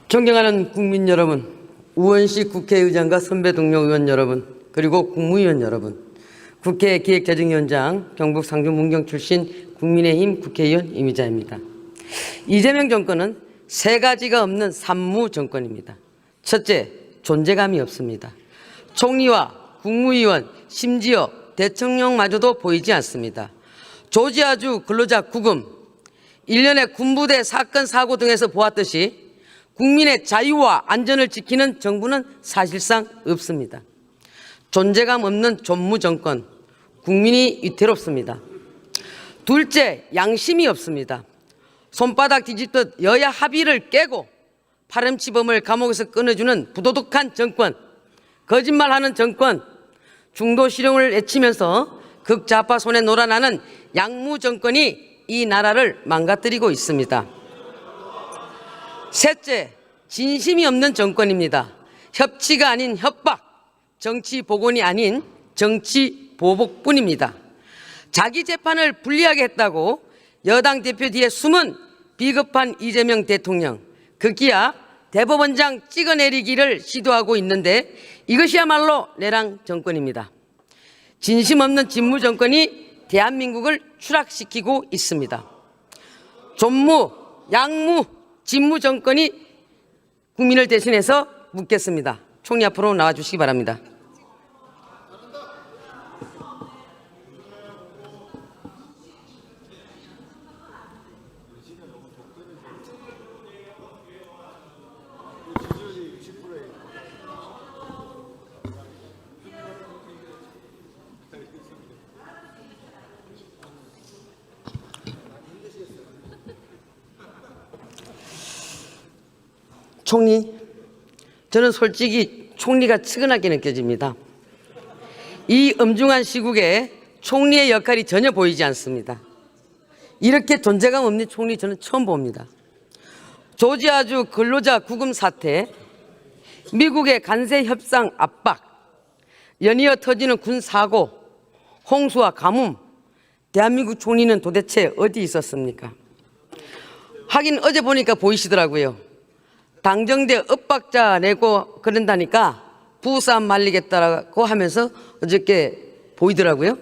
존경하는 국민 여러분, 우원식 국회의장과 선배 동료 의원 여러분, 그리고 국무위원 여러분, 국회 기획재정위원장, 경북 상주 문경 출신 국민의힘 국회의원 이미자입니다. 이재명 정권은 세 가지가 없는 산무 정권입니다. 첫째, 존재감이 없습니다. 총리와 국무위원, 심지어 대통령마저도 보이지 않습니다. 조지아주 근로자 구금, 일련의 군부대 사건 사고 등에서 보았듯이 국민의 자유와 안전을 지키는 정부는 사실상 없습니다. 존재감 없는 존무정권, 국민이 위태롭습니다. 둘째, 양심이 없습니다. 손바닥 뒤집듯 여야 합의를 깨고 파렴치범을 감옥에서 끊어주는 부도덕한 정권, 거짓말하는 정권, 중도실용을 외치면서 극좌파 손에 놀아나는 양무정권이 이 나라를 망가뜨리고 있습니다. 셋째, 진심이 없는 정권입니다. 협치가 아닌 협박, 정치 복원이 아닌 정치 보복뿐입니다. 자기 재판을 불리하게 했다고 여당 대표 뒤에 숨은 비겁한 이재명 대통령, 급기야 대법원장 찍어내리기를 시도하고 있는데 이것이야말로 내랑 정권입니다. 진심 없는 진무 정권이 대한민국을 추락시키고 있습니다. 존무, 양무, 진무 정권이 국민을 대신해서 묻겠습니다. 총리 앞으로 나와주시기 바랍니다. 총리, 저는 솔직히 총리가 측은하게 느껴집니다. 이 엄중한 시국에 총리의 역할이 전혀 보이지 않습니다. 이렇게 존재감 없는 총리 저는 처음 봅니다. 조지아주 근로자 구금 사태, 미국의 관세 협상 압박, 연이어 터지는 군사고, 홍수와 가뭄, 대한민국 총리는 도대체 어디 있었습니까? 하긴 어제 보니까 보이시더라고요. 당정대 엇박자 내고 그런다니까 부부싸움 말리겠다고 하면서 어저께 보이더라고요.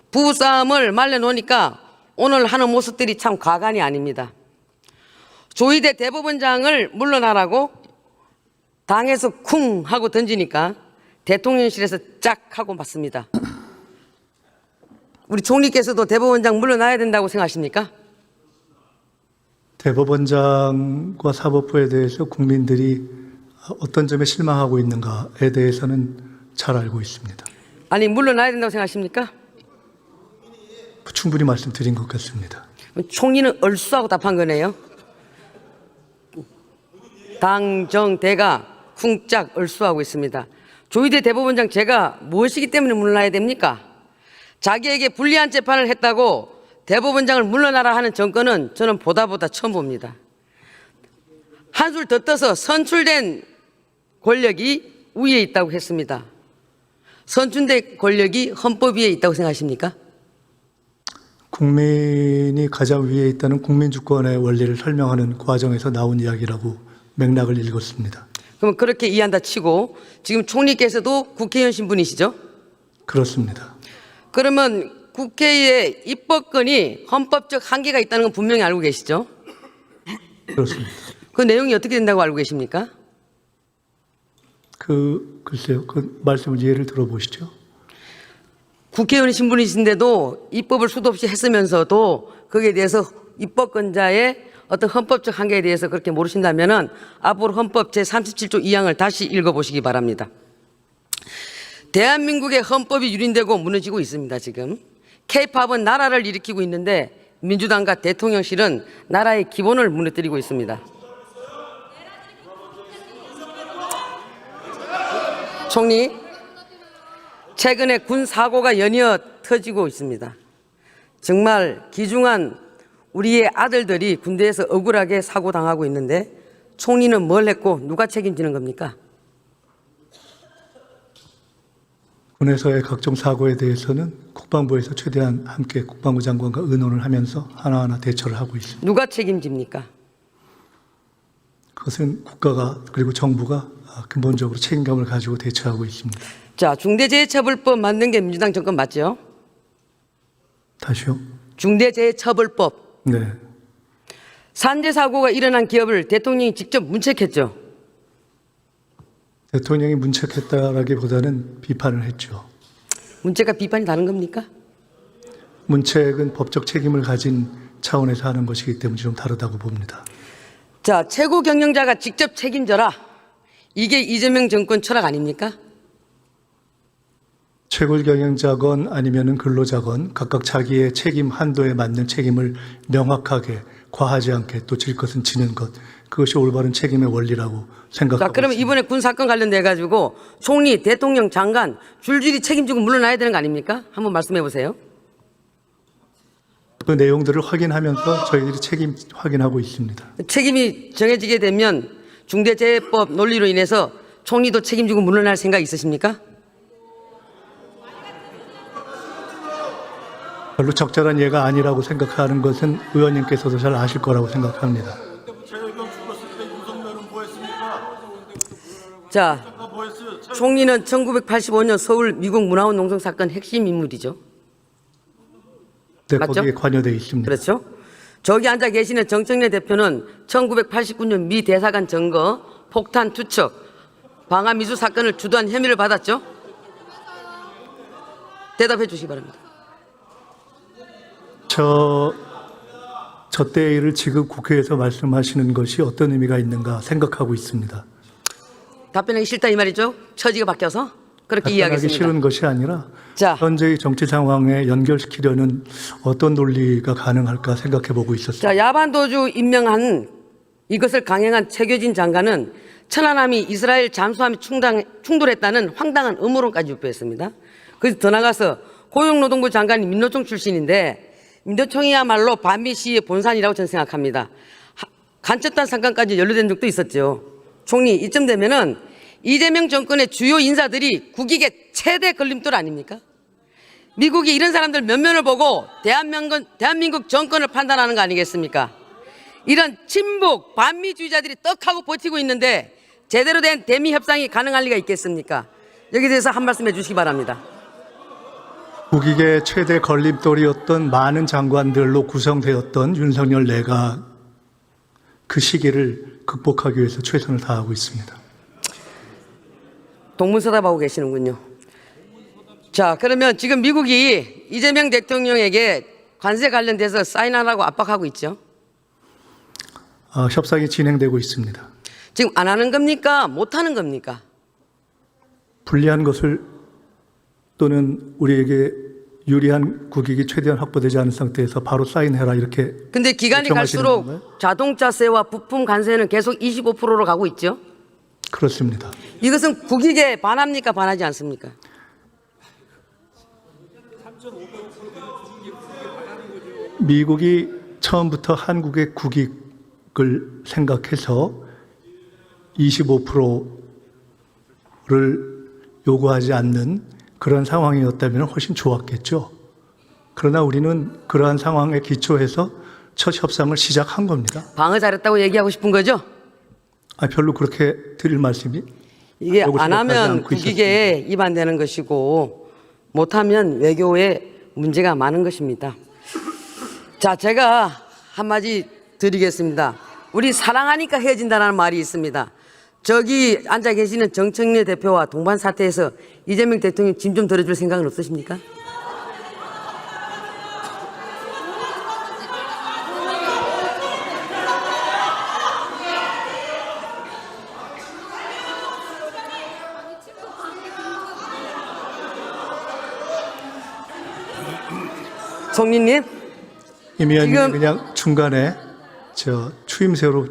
부부싸움을 말려놓으니까 오늘 하는 모습들이 참 과간이 아닙니다. 조희대 대법원장을 물러나라고 당에서 쿵 하고 던지니까 대통령실에서 짝 하고 맞습니다. 우리 총리께서도 대법원장 물러나야 된다고 생각하십니까? 대법원장과 사법부에 대해서 국민들이 어떤 점에 실망하고 있는가에 대해서는 잘 알고 있습니다. 아니, 물러나야 된다고 생각하십니까? 충분히 말씀드린 것 같습니다. 총리는 얼쑤하고 답한 거네요. 당정대가 쿵짝 얼쑤하고 있습니다. 조희대 대법원장 제가 무엇이기 때문에 물러나야 됩니까? 자기에게 불리한 재판을 했다고 대법원장을 물러나라 하는 정권은 저는 보다 처음 봅니다. 한술 더 떠서 선출된 권력이 위에 있다고 했습니다. 선출된 권력이 헌법 위에 있다고 생각하십니까? 국민이 가장 위에 있다는 국민주권의 원리를 설명하는 과정에서 나온 이야기라고 맥락을 읽었습니다. 그럼 그렇게 이해한다 치고 지금 총리께서도 국회의원 신분이시죠? 그렇습니다. 그러면 국회의 입법권이 헌법적 한계가 있다는 건 분명히 알고 계시죠? 그렇습니다. 그 내용이 어떻게 된다고 알고 계십니까? 글쎄요. 그 말씀을 이해를 들어보시죠. 국회의원 신분이신데도 입법을 수도 없이 했으면서도 거기에 대해서 입법권자의 어떤 헌법적 한계에 대해서 그렇게 모르신다면은 앞으로 헌법 제37조 2항을 다시 읽어보시기 바랍니다. 대한민국의 헌법이 유린되고 무너지고 있습니다. 지금 K-팝은 나라를 일으키고 있는데 민주당과 대통령실은 나라의 기본을 무너뜨리고 있습니다. 총리, 최근에 군 사고가 연이어 터지고 있습니다. 정말 귀중한 우리의 아들들이 군대에서 억울하게 사고 당하고 있는데 총리는 뭘 했고 누가 책임지는 겁니까? 군에서의 각종 사고에 대해서는 국방부에서 최대한 함께 국방부 장관과 의논을 하면서 하나하나 대처를 하고 있습니다. 누가 책임집니까? 그것은 국가가 그리고 정부가 근본적으로 책임감을 가지고 대처하고 있습니다. 자, 중대재해처벌법 만든 게 민주당 정권 맞죠? 다시요? 중대재해처벌법. 네. 산재 사고가 일어난 기업을 대통령이 직접 문책했죠. 대통령이 문책했다라기보다는 비판을 했죠. 문책과 비판이 다른 겁니까? 문책은 법적 책임을 가진 차원에서 하는 것이기 때문에 좀 다르다고 봅니다. 자, 최고 경영자가 직접 책임져라. 이게 이재명 정권 철학 아닙니까? 최고 경영자건 아니면은 근로자건 각각 자기의 책임 한도에 맞는 책임을 명확하게 과하지 않게 또 질 것은 지는 것, 그것이 올바른 책임의 원리라고 생각하고 자, 그러면 있습니다. 이번에 군 사건 관련돼 가지고 총리, 대통령, 장관 줄줄이 책임지고 물러나야 되는 거 아닙니까? 한번 말씀해 보세요. 그 내용들을 확인하면서 저희들이 책임 확인하고 있습니다. 책임이 정해지게 되면 중대재해법 논리로 인해서 총리도 책임지고 물러날 생각 있으십니까? 별로 적절한 예가 아니라고 생각하는 것은 의원님께서도 잘 아실 거라고 생각합니다. 자, 총리는 1985년 서울 미국 문화원 농성 사건 핵심 인물이죠. 네, 맞죠? 거기에 관여되어 있습니다. 그렇죠? 저기 앉아 계시는 정청래 대표는 1989년 미 대사관 점거, 폭탄 투척, 방화 미수 사건을 주도한 혐의를 받았죠? 대답해 주시기 바랍니다. 저 때의 일을 지금 국회에서 말씀하시는 것이 어떤 의미가 있는가 생각하고 있습니다. 답변하기 싫다 이 말이죠? 처지가 바뀌어서? 그렇게 답변하기 이해하겠습니다. 싫은 것이 아니라 자. 현재의 정치 상황에 연결시키려는 어떤 논리가 가능할까 생각해 보고 있었습니다. 자, 야반도주 임명한 이것을 강행한 최교진 장관은 천안함이 이스라엘 잠수함이 충돌했다는 황당한 음모론까지 유포했습니다. 그래서 더 나가서 고용노동부 장관이 민노총 출신인데 민노총이야말로 반미 시위의 본산이라고 저는 생각합니다. 간첩단 사건까지 연루된 적도 있었죠. 총리, 이쯤 되면은 이재명 정권의 주요 인사들이 국익의 최대 걸림돌 아닙니까? 미국이 이런 사람들 몇 면을 보고 대한민국 정권을 판단하는 거 아니겠습니까? 이런 친북 반미주의자들이 떡하고 버티고 있는데 제대로 된 대미 협상이 가능할 리가 있겠습니까? 여기에 대해서 한 말씀 해주시기 바랍니다. 국익의 최대 걸림돌이었던 많은 장관들로 구성되었던 윤석열 내각, 그 시기를 극복하기 위해서 최선을 다하고 있습니다. 동문서답하고 계시는군요. 자, 그러면 지금 미국이 이재명 대통령에게 관세 관련돼서 사인하라고 압박하고 있죠. 협상이 진행되고 있습니다. 지금 안 하는 겁니까? 못 하는 겁니까? 불리한 것을 또는 우리에게 유리한 국익이 최대한 확보되지 않은 상태에서 바로 사인해라 이렇게. 근데 기간이 요청하시는 갈수록 건가요? 자동차세와 부품 관세는 계속 25%로 가고 있죠. 그렇습니다. 이것은 국익에 반합니까? 반하지 않습니까? 미국이 처음부터 한국의 국익을 생각해서 25%를 요구하지 않는 그런 상황이었다면 훨씬 좋았겠죠. 그러나 우리는 그러한 상황에 기초해서 첫 협상을 시작한 겁니다. 방어 잘했다고 얘기하고 싶은 거죠? 별로 그렇게 드릴 말씀이 이게 라고 안 생각하지 하면 않고 국익에 위반되는 것이고 못하면 외교에 문제가 많은 것입니다. 자, 제가 한마디 드리겠습니다. 우리 사랑하니까 헤어진다는 말이 있습니다. 저기 앉아 계시는 정청래 대표와 동반 사태에서 이재명 대통령 짐 좀 덜어줄 생각은 없으십니까? 총리님, 임 의원님 지금- 그냥 중간에 추임새로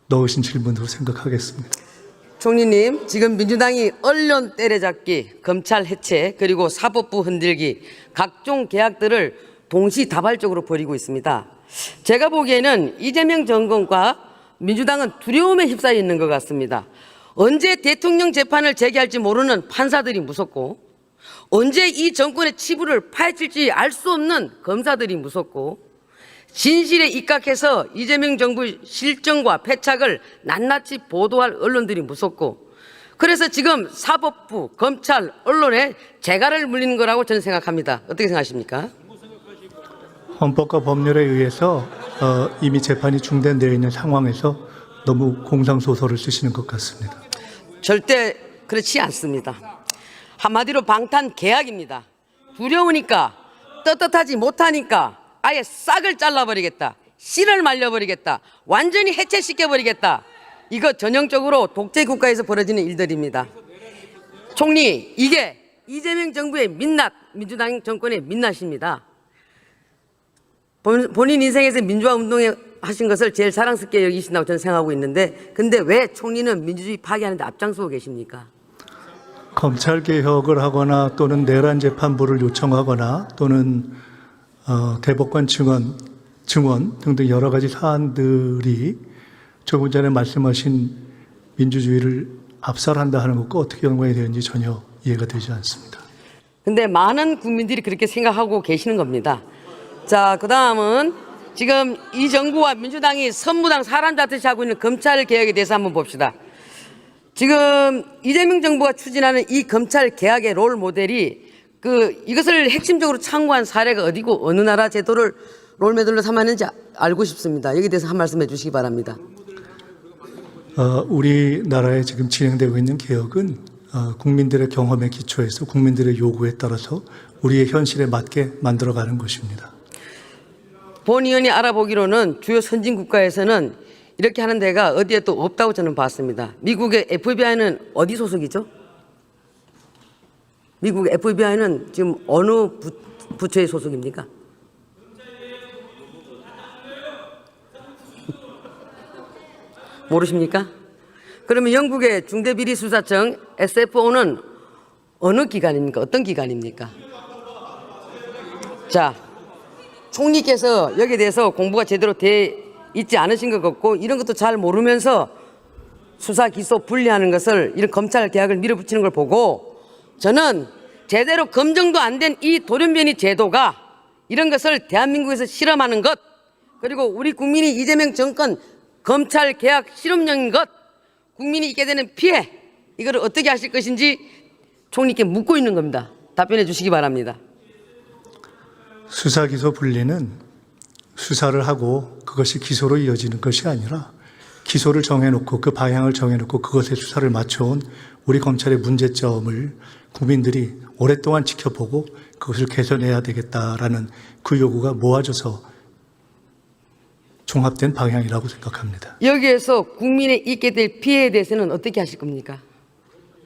넣으신 질문으로 생각하겠습니다. 총리님, 지금 민주당이 언론 때려잡기, 검찰 해체, 그리고 사법부 흔들기, 각종 계약들을 동시다발적으로 벌이고 있습니다. 제가 보기에는 이재명 정권과 민주당은 두려움에 휩싸여 있는 것 같습니다. 언제 대통령 재판을 제기할지 모르는 판사들이 무섭고 언제 이 정권의 치부를 파헤칠지 알 수 없는 검사들이 무섭고, 진실에 입각해서 이재명 정부의 실정과 패착을 낱낱이 보도할 언론들이 무섭고, 그래서 지금 사법부, 검찰, 언론에 재갈을 물리는 거라고 저는 생각합니다. 어떻게 생각하십니까? 헌법과 법률에 의해서 이미 재판이 중단되어 있는 상황에서 너무 공상소설을 쓰시는 것 같습니다. 절대 그렇지 않습니다. 한마디로 방탄계약입니다. 두려우니까, 떳떳하지 못하니까 아예 싹을 잘라버리겠다, 씨를 말려버리겠다, 완전히 해체시켜버리겠다, 이거 전형적으로 독재국가에서 벌어지는 일들입니다. 총리, 이게 이재명 정부의 민낯, 민주당 정권의 민낯입니다. 본인 인생에서 민주화 운동에 하신 것을 제일 자랑스럽게 여기신다고 저는 생각하고 있는데, 근데 왜 총리는 민주주의 파괴하는데 앞장서고 계십니까? 검찰 개혁을 하거나 또는 내란 재판부를 요청하거나 또는 대법관 증언 등등 여러 가지 사안들이 조금 전에 말씀하신 민주주의를 압살한다 하는 것과 어떻게 연관이 되는지 전혀 이해가 되지 않습니다. 근데 많은 국민들이 그렇게 생각하고 계시는 겁니다. 자, 그 다음은 지금 이 정부와 민주당이 선무당 사람잡듯이 하고 있는 검찰 개혁에 대해서 한번 봅시다. 지금 이재명 정부가 추진하는 이 검찰 개혁의 롤 모델이 이것을 핵심적으로 참고한 사례가 어디고 어느 나라 제도를 롤 모델로 삼았는지 알고 싶습니다. 여기에 대해서 한 말씀 해주시기 바랍니다. 우리나라에 지금 진행되고 있는 개혁은 국민들의 경험에 기초해서 국민들의 요구에 따라서 우리의 현실에 맞게 만들어가는 것입니다. 본 의원이 알아보기로는 주요 선진 국가에서는 이렇게 하는 데가 어디에 또 없다고 저는 봤습니다. 미국의 FBI는 어디 소속이죠? 미국 FBI는 지금 어느 부처의 소속입니까? 모르십니까? 그러면 영국의 중대비리수사청 SFO는 어느 기관입니까? 어떤 기관입니까? 자, 총리께서 여기에 대해서 공부가 제대로 돼 있지 않으신 것 같고, 이런 것도 잘 모르면서 수사 기소 분리하는 것을, 이런 검찰 개혁을 밀어붙이는 걸 보고, 저는 제대로 검증도 안 된 이 돌연변이 제도가 이런 것을 대한민국에서 실험하는 것, 그리고 우리 국민이 이재명 정권 검찰 개혁 실험용인 것, 국민이 있게 되는 피해, 이거를 어떻게 하실 것인지 총리께 묻고 있는 겁니다. 답변해 주시기 바랍니다. 수사 기소 분리는 수사를 하고 그것이 기소로 이어지는 것이 아니라 기소를 정해놓고 그 방향을 정해놓고 그것에 수사를 맞춰온 우리 검찰의 문제점을 국민들이 오랫동안 지켜보고 그것을 개선해야 되겠다라는 그 요구가 모아져서 종합된 방향이라고 생각합니다. 여기에서 국민에 있게 될 피해에 대해서는 어떻게 하실 겁니까?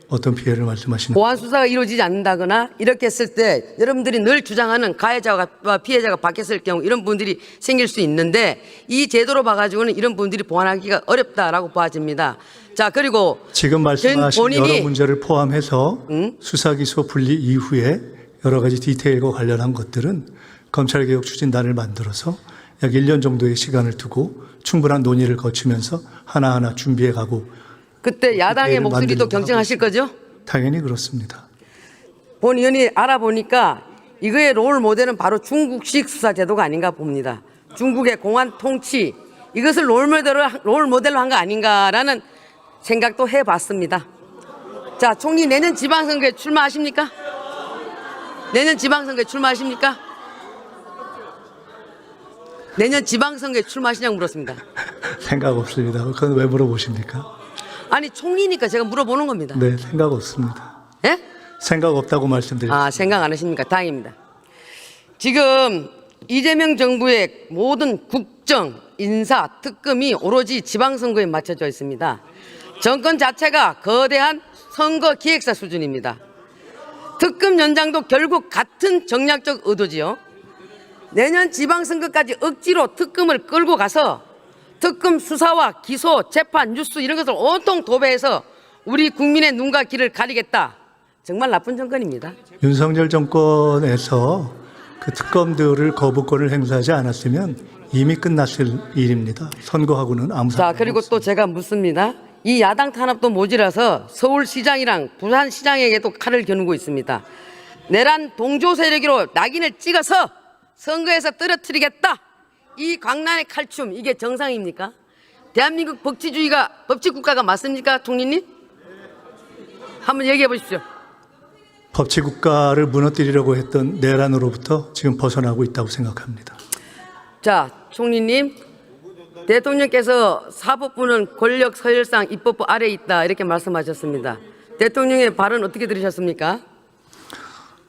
어떤 피해를 말씀하시는? 보안 수사가 이루어지지 않는다거나 이렇게 했을 때 여러분들이 늘 주장하는 가해자와 피해자가 바뀌었을 경우 이런 분들이 생길 수 있는데, 이 제도로 봐가지고는 이런 분들이 보완하기가 어렵다라고 봐집니다. 자, 그리고 지금 말씀하신 본인이 여러 문제를 포함해서 수사 기소 분리 이후에 여러 가지 디테일과 관련한 것들은 검찰개혁 추진단을 만들어서 약 1년 정도의 시간을 두고 충분한 논의를 거치면서 하나하나 준비해가고, 그때 야당의 목소리도 만들려고 경청하실 거죠? 당연히 그렇습니다. 본 의원이 알아보니까 이거의 롤 모델은 바로 중국식 수사 제도가 아닌가 봅니다. 중국의 공안 통치, 이것을 롤 모델로 한 거 아닌가라는 생각도 해봤습니다. 자, 총리 내년 지방선거에 출마하십니까? 내년 지방선거에 출마하십니까? 내년 지방선거에 출마하시냐고 물었습니다. 생각 없습니다. 그건 왜 물어보십니까? 아니, 총리니까 제가 물어보는 겁니다. 네, 생각 없습니다. 예? 생각 없다고 말씀드립니다. 아, 생각 안 하십니까? 다행입니다. 지금 이재명 정부의 모든 국정, 인사, 특검이 오로지 지방선거에 맞춰져 있습니다. 정권 자체가 거대한 선거 기획사 수준입니다. 특검 연장도 결국 같은 정략적 의도지요. 내년 지방선거까지 억지로 특검을 끌고 가서 특검 수사와 기소, 재판, 뉴스 이런 것을 온통 도배해서 우리 국민의 눈과 귀를 가리겠다. 정말 나쁜 정권입니다. 윤석열 정권에서 그 특검들을 거부권을 행사하지 않았으면 이미 끝났을 일입니다. 선거하고는 아무 자, 상관이 그리고 또 제가 묻습니다. 이 야당 탄압도 모자라서 서울시장이랑 부산시장에게도 칼을 겨누고 있습니다. 내란 동조 세력으로 낙인을 찍어서 선거에서 떨어뜨리겠다. 이 광란의 칼춤, 이게 정상입니까? 대한민국 법치국가가 맞습니까, 총리님? 한번 얘기해 보십시오. 법치국가를 무너뜨리려고 했던 내란으로부터 지금 벗어나고 있다고 생각합니다. 자, 총리님, 대통령께서 사법부는 권력 서열상 입법부 아래에 있다 이렇게 말씀하셨습니다. 대통령의 발언 어떻게 들으셨습니까?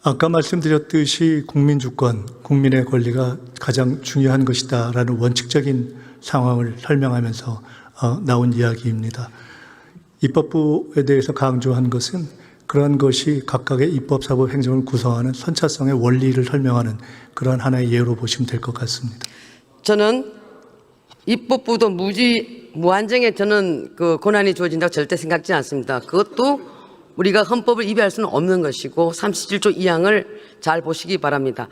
아까 말씀드렸듯이 국민 주권, 국민의 권리가 가장 중요한 것이다라는 원칙적인 상황을 설명하면서 나온 이야기입니다. 입법부에 대해서 강조한 것은 그러한 것이 각각의 입법, 사법, 행정을 구성하는 선차성의 원리를 설명하는 그러한 하나의 예로 보시면 될 것 같습니다. 저는 입법부도 무한정에 저는 그 권한이 주어진다고 절대 생각지 않습니다. 그것도 우리가 헌법을 위배할 수는 없는 것이고 37조 2항을 잘 보시기 바랍니다.